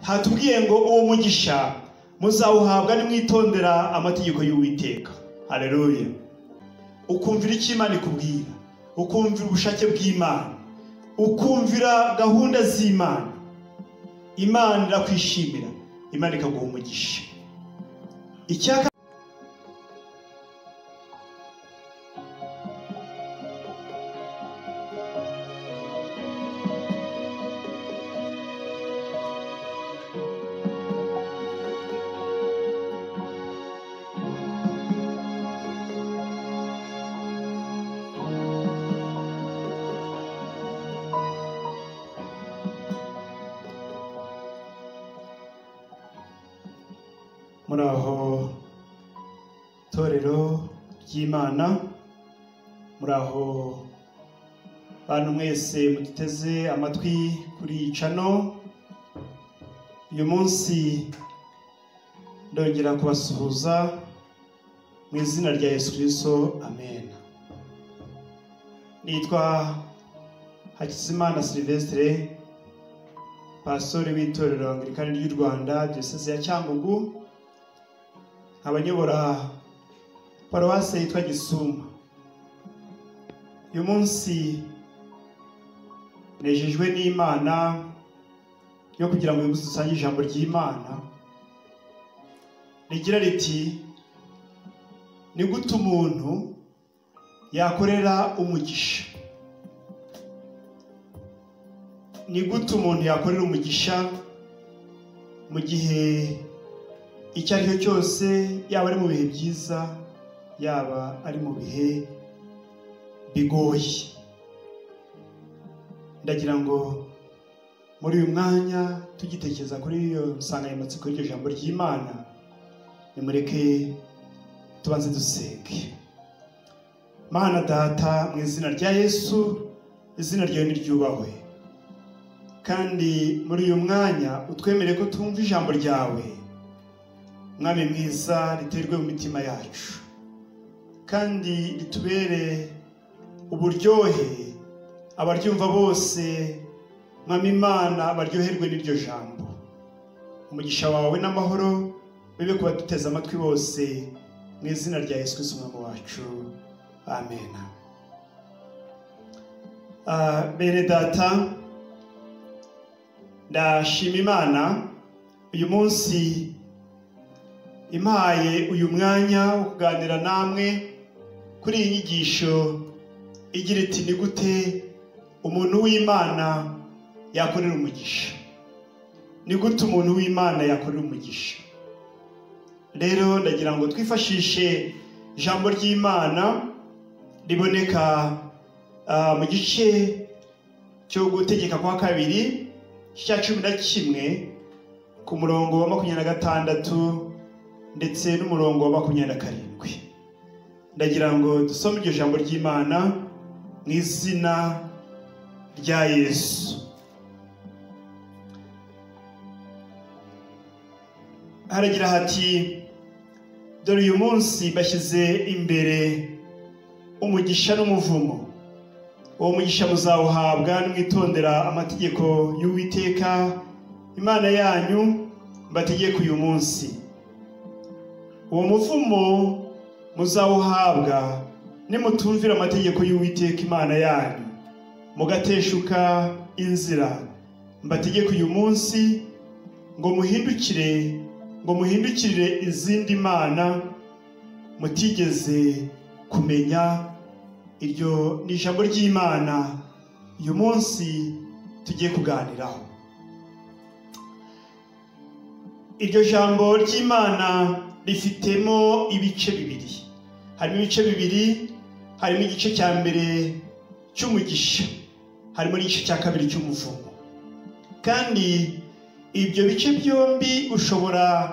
hatubwiye ngo uwo mugisha muzawuhabwa nimwitondera amategeko y'Uwiteka. Haleluya. Ukumvira icyo Imana ikubwira, ukumvira ubushake bw'Imana, ukumvira gahunda z'Imana, Imana irakwishimira, Imana ikaguha umugisha. Icyaka muraho torero ry'Imana, muraho bantu mwese muduteze amatwi kuri channel. Uyu munsi ndongera kubasuhuza mu izina rya Yesu Kristo, amen. Nitwa Hakizimana Sylvestre, pastori w'itorero Anglikani ry'u Rwanda, diocese ya Cyangugu, abanyobora paruwase yitwa Gisuma. Uyu munsi nejejwe n'Imana yo kugira ngo dusange ijambo ry'Imana rigira riti: ni gute umuntu yakorera umugisha? Ni gute umuntu yakorera umugisha mu gihe icyo ari cyo cyose, yaba ari mu bihe byiza, yaba ari mu bihe bigoye? Ndagira ngo muri uyu mwanya tugitekereza kuri iyo nsanganyamatsiko y'iryo jambo ry'Imana, nimureke tubanze dusenge. Mana Data, mu izina rya Yesu, izina ryawe niryubahwe, kandi muri uyu mwanya utwemere ko twumva ijambo ryawe, Mwami mwiza, riterwe mu mitima yacu kandi ritubere uburyohe, abaryumva bose Mwami Imana baryoherwe n'iryo jambo. Umugisha wawe n'amahoro bibe kuba duteze amatwi bose, mu izina rya Yesu Kristo Umwami wacu, amen. Bene Data, ndashima Imana uyu munsi impaye uyu mwanya wo kuganira namwe kuri iyi nyigisho igira iti: ni gute umuntu w'Imana yakorera umugisha? Ni gute umuntu w'Imana yakorera umugisha? Rero ndagira ngo twifashishe ijambo ry'Imana riboneka mu gice cyo gutegeka kwa kabiri cya 11 ku murongo wa 26 ndetse n'umurongo wa 27. Ndagira ngo dusome iryo jambo ry'Imana mu izina rya Yesu. Haragira hati: dore uyu munsi bashyize imbere umugisha n'umuvumo. Uwo mugisha muzawuhabwa nimwitondera amategeko y'Uwiteka Imana yanyu mbategeka uyu munsi. Uwo muvumo muzawuhabwa nimutumvira amategeko y'Uwiteka Imana yanyu, mugateshuka inzira mbategeka uyu munsi, ngo muhindukirire izindi mana mutigeze kumenya. Iryo ni ijambo ry'Imana uyu munsi tugiye kuganiraho. Iryo jambo ry'Imana rifitemo ibice bibiri. Harimo ibice bibiri, harimo igice cya mbere cy'umugisha, harimo n'igice cya kabiri cy'umuvumo. Kandi ibyo bice byombi ushobora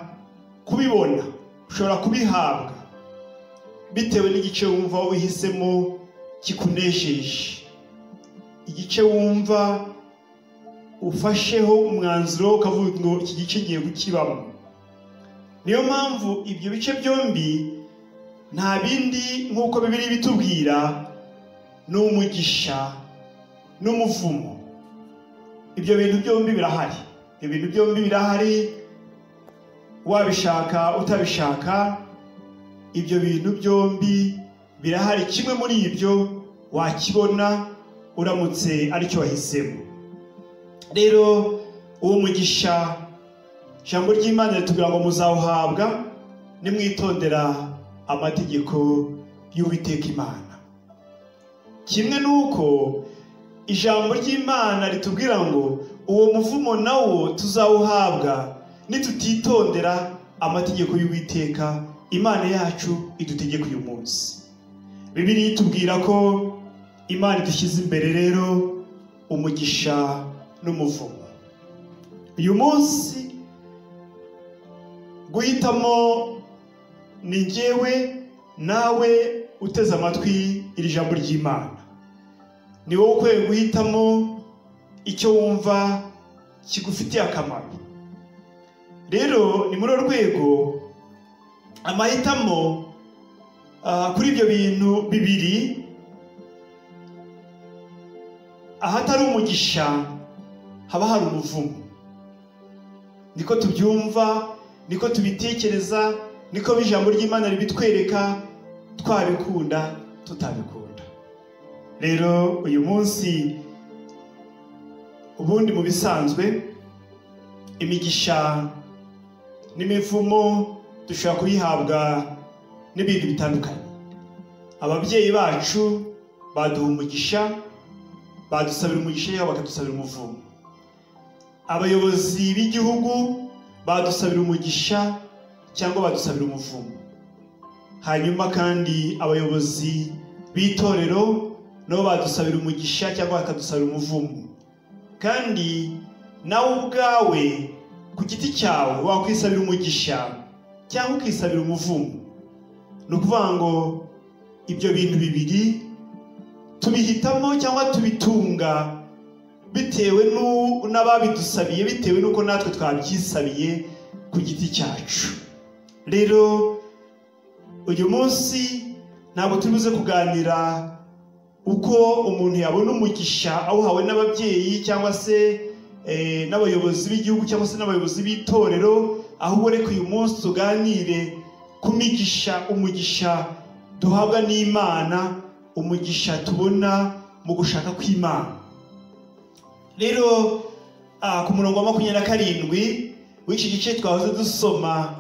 kubibona, ushobora kubihabwa bitewe n'igice wumva wihisemo kikunejeje, igice wumva ufasheho umwanzuro ukavuga ngo iki gice ngiye kukibamo. Niyo mpamvu ibyo bice byombi nta bindi nk'uko Bibiliya bitubwira, ni umugisha n'umuvumo. Ibyo bintu byombi birahari, ibintu byombi birahari, wabishaka utabishaka, ibyo bintu byombi birahari. Kimwe muri ibyo wakibona uramutse aricyo wahisemo. Rero uwo mugisha ijambo ry'Imana ritubwira ngo muzawuhabwa nimwitondera amategeko y'Uwiteka Imana. Kimwe nuko ijambo ry'Imana ritubwira ngo uwo muvumo nawo tuzawuhabwa nitutitondera amategeko y'Uwiteka Imana yacu idutegeka uyu munsi. Bibiliya itubwira ko Imana idushyize imbere rero umugisha n'umuvumo. Uyu munsi guhitamo ni njyewe nawe uteze amatwi iri jambo ry'Imana. Ni wowe ukwiye guhitamo icyo wumva kigufitiye akamaro. Rero ni muri rwego amahitamo kuri ibyo bintu bibiri, ahatari umugisha haba hari umuvumo. Niko tubyumva, niko tubitekereza, niko ijambo ry'Imana ribitwereka, twabikunda tutabikunda. Rero uyu munsi ubundi mu bisanzwe imigisha n'imivumo dushobora kuyihabwa n'ibintu bitandukanye. Ababyeyi bacu baduha umugisha, badusabira umugisha yabo bakadusabira umuvumo. Abayobozi b'igihugu badusabira umugisha cyangwa badusabira umuvumo. Hanyuma kandi abayobozi b'itorero nabo badusabira umugisha cyangwa bakadusabira umuvumo. Kandi nawe ubwawe ku giti cyawe wakwisabira umugisha cyangwa ukisabira umuvumo. Ni ukuvuga ngo ibyo bintu bibiri tubihitamo cyangwa tubitunga bitewe n'ababidusabiye, bitewe n'uko natwe twabyisabiye ku giti cyacu. Rero uyu munsi ntabwo turibuze kuganira uko umuntu yabona umugisha awuhawe n'ababyeyi cyangwa se n'abayobozi b'igihugu cyangwa se n'abayobozi b'itorero, ahubwo reka uyu munsi tuganire ku migisha, umugisha duhabwa n'Imana, umugisha tubona mu gushaka kw'Imana. Rero ku murongo wa 27 w'iki gice twahoze dusoma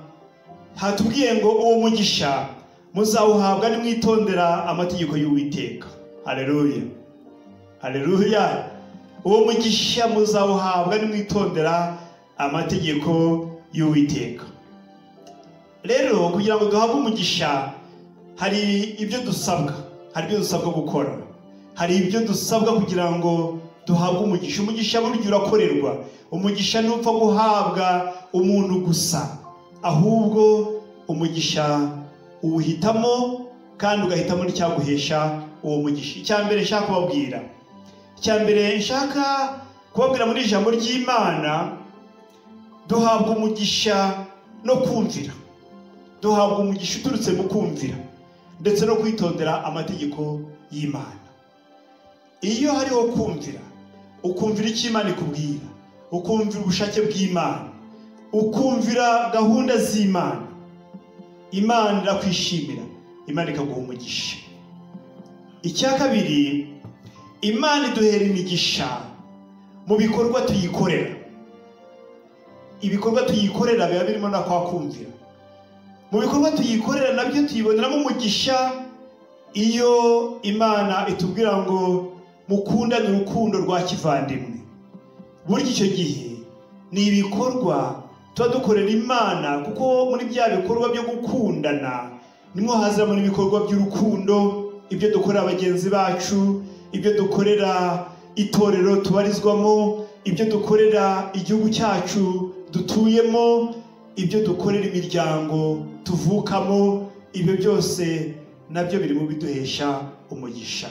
hatubwiye ngo uwo mugisha muzawuhabwa nimwitondera amategeko y'Uwiteka. Haleluya, haleluya. Uwo mugisha muzawuhabwa nimwitondera amategeko y'Uwiteka. Rero kugira ngo duhabwe umugisha hari ibyo dusabwa, gukora, hari ibyo dusabwa kugira ngo duhabwe umugisha. Umugisha burya urakorerwa. Umugisha ntupfa guhabwa umuntu gusa, ahubwo umugisha uwuhitamo kandi ugahitamo n'icyaguhesha uwo mugisha. Icyambere nshaka kubabwira muri ijambo ry'Imana, duhabwa umugisha no kumvira. Duhabwa umugisha uturutse mu kumvira ndetse no kwitondera amategeko y'Imana. Iyo hariho kumvira, ukumvira icyo Imana ikubwira, ukumvira ubushake bw'Imana, ukumvira gahunda z'Imana, Imana irakwishimira, Imana ikaguha umugisha. Icya kabiri, Imana iduhera imigisha mu bikorwa tuyikorera. Ibikorwa tuyikorera biba birimo na kwa kumvira. Mu bikorwa tuyikorera nabyo tuyiboneramo umugisha iyo Imana itubwira ngo mukundane urukundo rwa kivandimwe. Burya icyo gihe ni ibikorwa tuba dukorera Imana, kuko muri bya bikorwa byo gukundana nimwo hazamo n'ibikorwa by'urukundo, ibyo dukorera bagenzi bacu, ibyo dukorera itorero tubarizwamo, ibyo dukorera igihugu cyacu dutuyemo, ibyo dukorera imiryango tuvukamo. Ibyo byose nabyo biri mu biduhesha umugisha.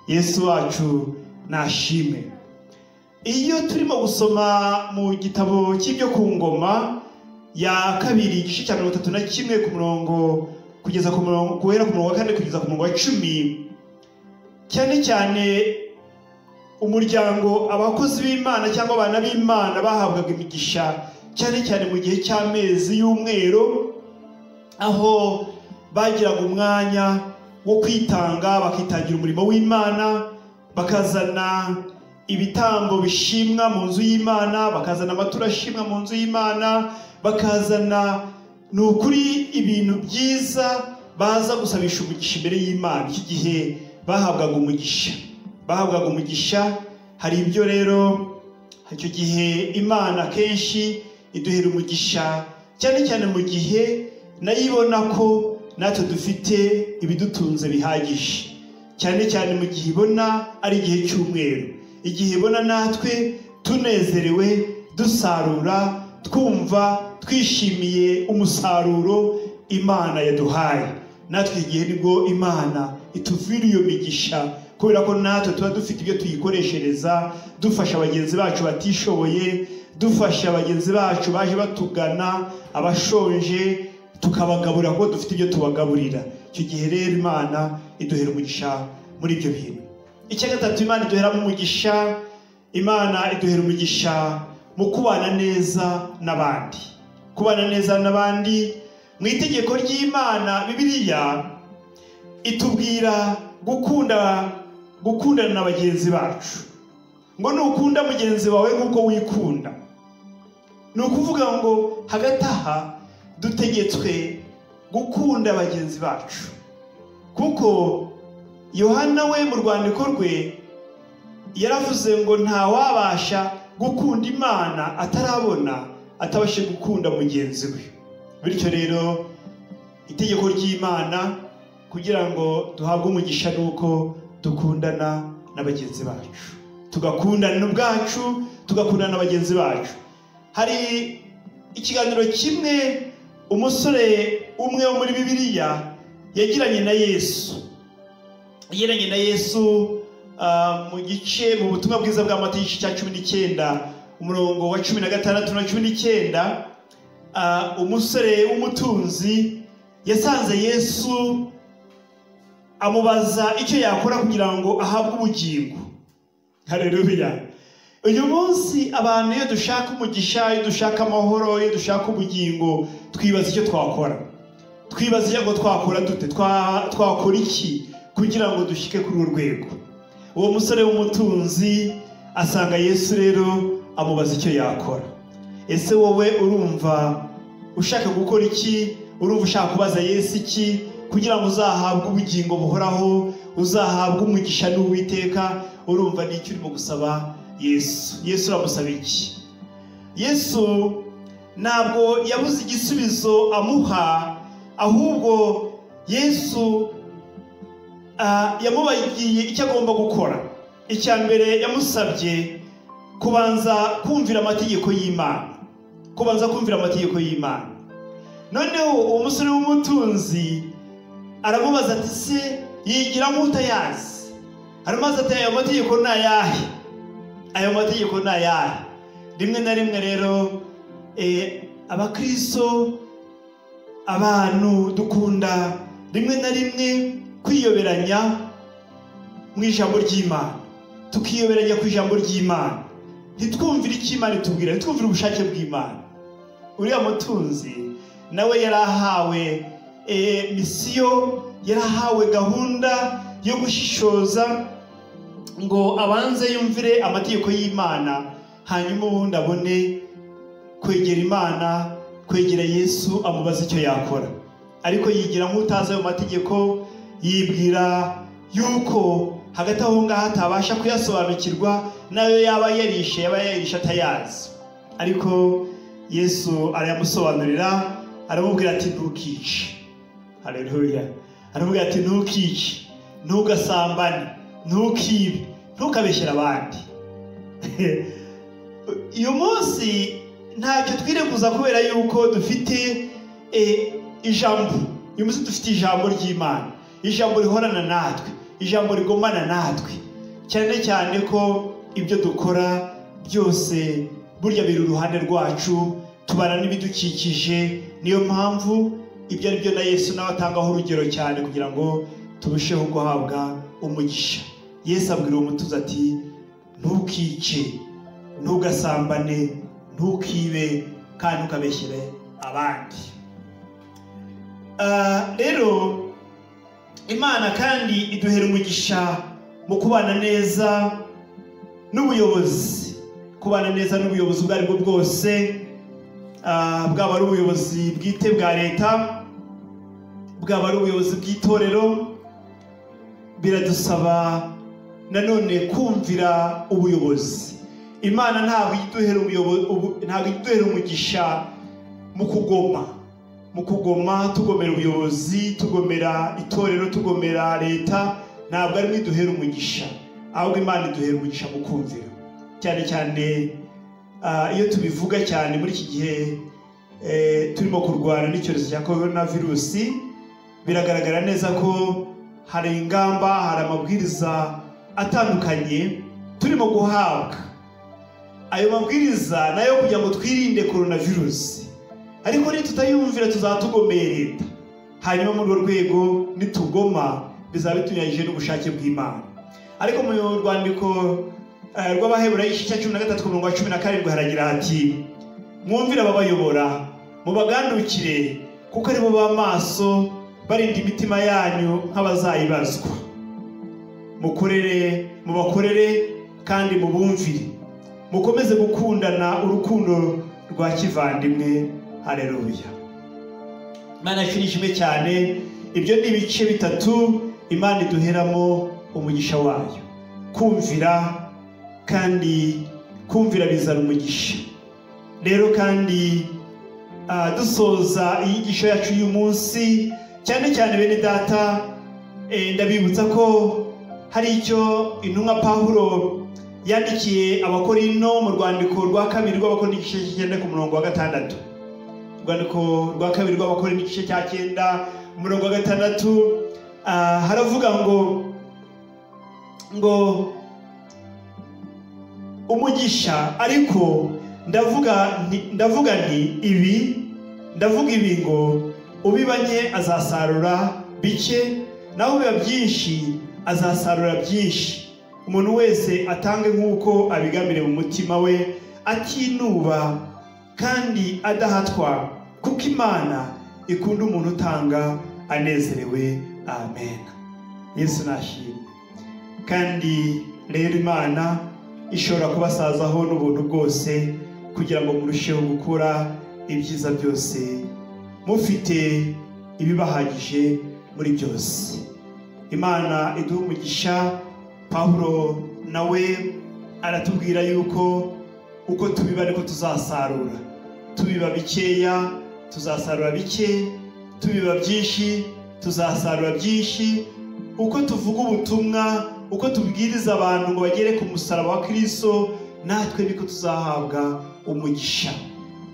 Yesu wacu nashime. Iyo turimo gusoma mu gitabo cy'ibyo ku ngoma ya 2 igice cya 31 ku murongo kugeza ku murongo guhera ku murongo wa 4 kugeza ku murongo wa 10, cyane cyane umuryango abakozi b'Imana cyangwa abana b'Imana bahabwaga imigisha cyane cyane mu gihe cy'amezi y'umwero, aho bagiraga umwanya wo kwitanga, bakitangira umurimo w'Imana, bakazana ibitambo bishimwa mu nzu y'Imana, bakazana amaturo ashimwa mu nzu y'Imana, bakazana n'ukuri ibintu byiza baza gusabisha umugisha imbere y'Imana. Iki gihe bahabwaga umugisha. Hari ibyo rero icyo gihe Imana kenshi iduhera umugisha, cyane cyane mu gihe nayo ibona ko natwe dufite ibidutunze bihagije, cyane cyane mu gihe ibona ari igihe cy'umwero, igihe ibona natwe tunezerewe, dusarura, twumva twishimiye umusaruro Imana yaduhaye. Natwe igihe nibwo Imana ituvira iyo migisha, kubera ko natwe tuba dufite ibyo tuyikoreshereza, dufasha bagenzi bacu batishoboye, dufasha bagenzi bacu baje batugana, abashonje, tukabagaburira ko dufite ibyo tubagaburira. Icyo gihe rero Imana iduhera umugisha muri ibyo bintu. Icya gatatu Imana iduheramo umugisha, Imana iduhera umugisha mu kubana neza n'abandi. Kubana neza n'abandi mu itegeko ry'Imana, Bibiliya itubwira gukundana na bagenzi bacu, ngo nukunda mugenzi wawe nk'uko wikunda. Ni ukuvuga ngo hagati aha dutegetswe gukunda bagenzi bacu, kuko Yohana we mu rwandiko rwe yaravuze ngo nta wabasha gukunda Imana atabashe gukunda mugenzi we. Bityo rero itegeko ry'Imana kugira ngo duhabwe umugisha nuko dukundana na bagenzi bacu, tugakundana ubwacu, tugakundana na bagenzi bacu. Hari ikiganiro kimwe umusore umwe wo muri Bibiliya yagiranye na Yesu mu butumwa bwiza bwa Matayo cya 19 umurongo wa 16 na 19. Umusore w'umutunzi yasanze Yesu amubaza icyo yakora kugira ngo ahabwe ubugingo. Haleluya. Uyu munsi abantu iyo dushaka umugisha, iyo dushaka amahoro, iyo dushaka ubugingo, twibaza icyo twakora. Twibaza ngo twakora dute, twakora iki kugira ngo dushike kuri urwego. Uwo musore w'umutunzi asanga Yesu rero amubaza icyo yakora. Ese wowe urumva ushaka gukora iki? Urumva ushaka kubaza Yesu iki kugira ngo uzahabwe ubugingo buhoraho, uzahabwe umugisha n'Uwiteka? Urumva ni iki urimo gusaba Yesu? Yesu aramusaba iki? Yesu ntabwo yabuze igisubizo amuha, ahubwo Yesu yamubagiye icyo agomba gukora. Icya mbere yamusabye kubanza kumvira amategeko y'Imana. Noneho uwo musore w'umutunzi aramubaza ati se yigira nk'utayazi. Aramubaza ati ayo mategeko ni ayahe? Rimwe na rimwe rero abakristo, abantu dukunda rimwe na rimwe kwiyoberanya mu ijambo ry'Imana, tukiyoberanya ku ijambo ry'Imana, ntitwumvire icyo Imana itubwira, ntitwumvire ubushake bw'Imana. Uriya mutunzi nawe yarahawe misiyo, yarahawe gahunda yo gushishoza ngo abanze yumvire amategeko y'Imana, hanyuma ubundi abone kwegera Imana, kwegera Yesu amubaza icyo yakora. Ariko yigira nk'utazi ayo mategeko, yibwira yuko hagati aho ngaho atabasha kuyasobanukirwa, nayo yaba yarishe atayazi. Ariko Yesu arayamusobanurira, aramubwira ati ntukice. Haleluya. Aramubwira ati ntukice, ntugasambane, ntukibe, ntukabeshyere abandi. Uyu munsi ntacyo twireguza kubera yuko dufite ijambo. Uyu munsi dufite ijambo ry'Imana, ijambo rihorana natwe, ijambo rigomana natwe, cyane cyane ko ibyo dukora byose burya biri uruhande rwacu, tubana n'ibidukikije. Niyo mpamvu ibyo ari byo na Yesu nawe atangaho urugero cyane kugira ngo turusheho guhabwa umugisha. Yesu abwira uwo mutunzi ati ntukice, ntugasambane, ntukibe kandi ntukabeshyere abandi. Rero Imana kandi iduhera umugisha mu kubana neza n'ubuyobozi, kubana neza n'ubuyobozi ubwo aribwo bwose, bwaba ari ubuyobozi bwite bwa leta, bwaba ari ubuyobozi bw'itorero. Biradusaba nanone kumvira ubuyobozi. Imana ntabwo iduhera umugisha mu kugoma, tugomera ubuyobozi, tugomera itorero, tugomera leta. Ntabwo ari iduhera umugisha, ahubwo Imana iduhera umugisha mu kumvira. Cyane cyane iyo tubivuga cyane muri iki gihe turimo kurwana n'icyorezo cya coronavirus, biragaragara neza ko hari ingamba, hari amabwiriza atandukanye turimo guhabwa. Ayo mabwiriza nayo kugira ngo twirinde coronavirus, ariko nitutayumvira tuzatugomeye leta, hanyuma muri urwo rwego nitugoma bizaba bitunyanyije n'ubushake bw'Imana. Ariko mu rwandiko rw'Abaheburayo igice cya 13:17 haragira hati, mwumvire ababayobora, mubagandukire, kuko aribo b'amaso barinda imitima yanyu nk'abazayibazwa. Mubakorere kandi mubumvire, mukomeze gukundana urukundo rwa kivandimwe. Haleluya. Imana ishimishime cyane. Ibyo ni ibice bitatu Imana iduheramo umugisha wayo. Kumvira, kandi kumvira bizana umugisha. Rero kandi dusoza inyigisho yacu y'uyu munsi, cyane cyane bene data, ndabibutsa ko hari icyo intumwa Pawulo yandikiye Abakorinto mu rwandiko rwa kabiri rw'Abakorinto igice cya 9:6. Urwandiko rwa kabiri rw'Abakorinto igice cya 9:6 haravuga ngo umugisha, ariko ndavuga ibi ngo ubibanye azasarura bike, naho biba byinshi azasarura byinshi. Umuntu wese atange nk'uko abigambiriye mu mutima we, atinuba kandi adahatwa, kuko Imana ikunda umuntu utanga anezerewe. Amen. Yesu nashimwe. Kandi rero Imana ishobora kubasazaho n'ubuntu bwose, kugira ngo murusheho gukora ibyiza byose, mufite ibibahagije muri byose. Imana iduha umugisha. Pawulo nawe aratubwira yuko uko tubiba niko tuzasarura. Tubiba bikeya tuzasarura bike, tubiba byinshi tuzasarura byinshi. Uko tuvuga ubutumwa, uko tubwiriza abantu ngo bagere ku musaraba wa Kristo, natwe niko tuzahabwa umugisha.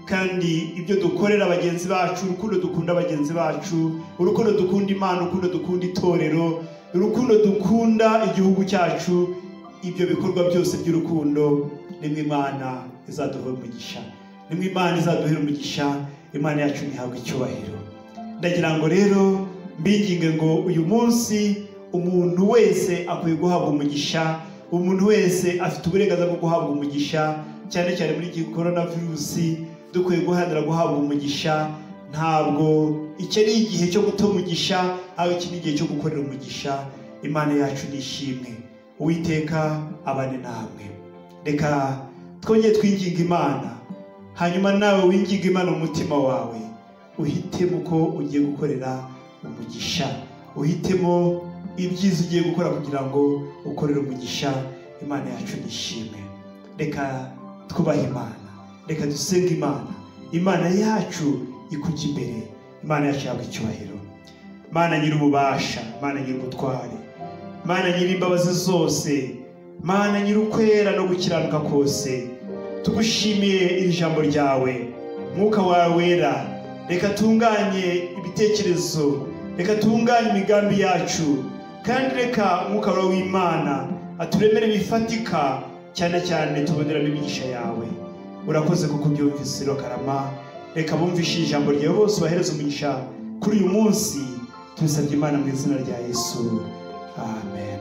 Kandi ibyo dukorera bagenzi bacu, urukundo dukunda bagenzi bacu, urukundo dukunda Imana, urukundo dukunda itorero, urukundo dukunda igihugu cyacu, ibyo bikorwa byose by'urukundo nimwe Imana izaduha umugisha. Nimwe Imana izaduhera umugisha. Imana yacu nihabwe icyubahiro. Ndagira ngo rero mbinginge ngo uyu munsi umuntu wese akwiye guhabwa umugisha. Umuntu wese afite uburenganzira bwo guhabwa umugisha, cyane cyane muri iki coronavirus dukwiye guharanira guhabwa umugisha. Ntabwo iki ari igihe cyo guta umugisha, ahubwo iki ni igihe cyo gukorera umugisha. Imana yacu nishimwe. Uwiteka abane namwe. Reka twongeye twinginga Imana, hanyuma nawe winginga Imana mu mutima wawe, uhitemo ko ugiye gukorera umugisha, uhitemo ibyiza ugiye gukora kugira ngo ukorere umugisha. Imana yacu nishimwe. Reka twubahe Imana, reka dusenge Imana. Imana yacu ikujya imbere. Imana yacu yabwe icyubahiro. Mana nyir'ububasha, Mana nyir'ubutware, Mana nyir'imbabazi zose, Mana nyir'ukwera no gukiranuka kose, tugushimiye iri jambo ryawe. Mwuka wawe wera, reka tunganye ibitekerezo, reka tunganye imigambi yacu, kandi reka Mwuka wawe w'Imana aturemere bifatika, cyane cyane tuboneramo imigisha yawe. Urakoze kuko ubyumvise Karama. Reka bumvishe ijambo ryawe bose bahereza umugisha kuri uyu munsi. Tubisabye Imana mu izina rya Yesu. Amen.